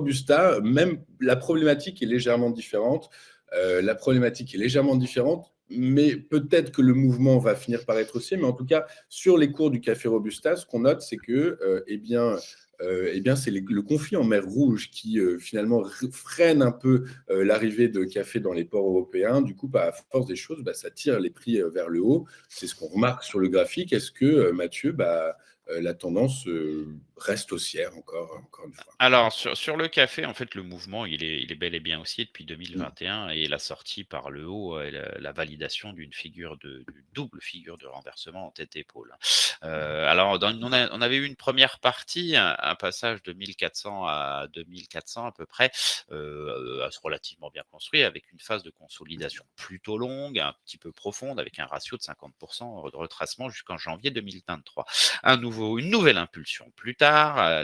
Robusta, même la problématique est légèrement différente. Mais peut-être que le mouvement va finir par être haussier. Mais en tout cas, sur les cours du café Robusta, ce qu'on note, c'est que c'est le conflit en mer Rouge qui finalement freine un peu l'arrivée de café dans les ports européens. Du coup, à force des choses, ça tire les prix vers le haut. C'est ce qu'on remarque sur le graphique. Est-ce que, Mathieu, la tendance reste haussière encore une fois? Alors, sur le café, en fait, le mouvement, il est bel et bien haussier depuis 2021 et la sortie par le haut et la validation d'une double figure de renversement en tête-épaule. Alors, on avait eu une première partie, un passage de 1400 à 2400 à peu près, relativement bien construit, avec une phase de consolidation plutôt longue, un petit peu profonde, avec un ratio de 50% de retracement jusqu'en janvier 2023. Une nouvelle impulsion plus tard.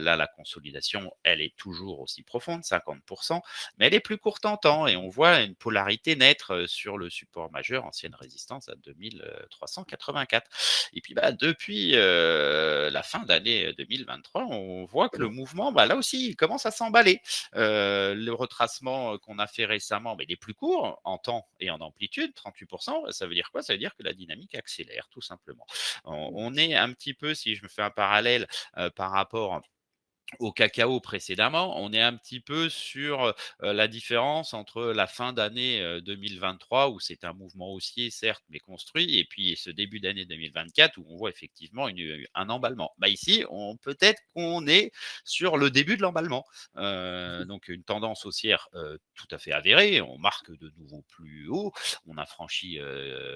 Là, la consolidation, elle est toujours aussi profonde, 50%, mais elle est plus courte en temps et on voit une polarité naître sur le support majeur, ancienne résistance à 2384. Et puis, depuis la fin d'année 2023, on voit que le mouvement, là aussi, il commence à s'emballer. Le retracement qu'on a fait récemment, il est plus court en temps et en amplitude, 38%. Ça veut dire quoi? Ça veut dire que la dynamique accélère, tout simplement. On est un petit peu, si je me fais un parallèle par rapport au cacao précédemment, on est un petit peu sur la différence entre la fin d'année 2023 où c'est un mouvement haussier certes mais construit et puis ce début d'année 2024 où on voit effectivement un emballement. Ici, peut-être qu'on est sur le début de l'emballement. Donc une tendance haussière tout à fait avérée. On marque de nouveau plus haut. On a franchi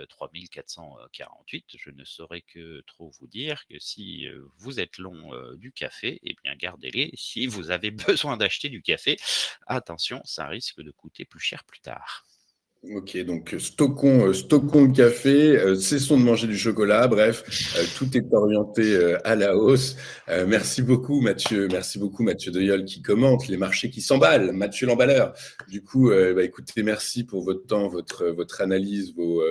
3448. Je ne saurais que trop vous dire que si vous êtes long du café, eh bien gardez-les. Si vous avez besoin d'acheter du café, attention, ça risque de coûter plus cher plus tard. Ok, donc stockons le café, cessons de manger du chocolat, bref, tout est orienté à la hausse. Merci beaucoup Mathieu Deyeul qui commente les marchés qui s'emballent, Mathieu l'emballeur. Du coup, écoutez, merci pour votre temps, votre analyse, vos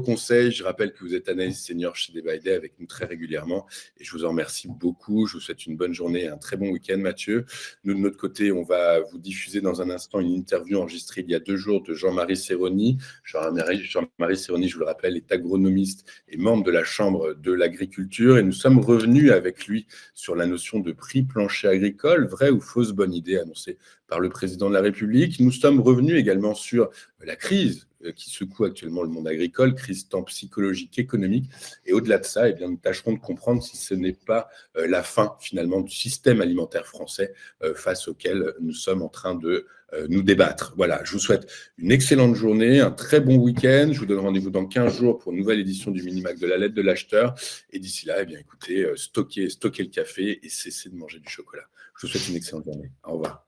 conseils. Je rappelle que vous êtes analyste senior chez Day by Day avec nous très régulièrement et je vous en remercie beaucoup. Je vous souhaite une bonne journée et un très bon week-end Mathieu. Nous, de notre côté, on va vous diffuser dans un instant une interview enregistrée il y a 2 jours de Jean-Marie Serroni. Jean-Marie Serroni, je vous le rappelle, est agronomiste et membre de la Chambre de l'agriculture. Et nous sommes revenus avec lui sur la notion de prix plancher agricole, vraie ou fausse bonne idée annoncée par le président de la République. Nous sommes revenus également sur la crise qui secoue actuellement le monde agricole, crise tant psychologique qu'économique. Et au-delà de ça, nous tâcherons de comprendre si ce n'est pas la fin finalement du système alimentaire français face auquel nous sommes en train de nous débattre. Voilà, je vous souhaite une excellente journée, un très bon week-end. Je vous donne rendez-vous dans 15 jours pour une nouvelle édition du Minimac de la lettre de l'acheteur. Et d'ici là, écoutez, stockez le café et cessez de manger du chocolat. Je vous souhaite une excellente journée. Au revoir.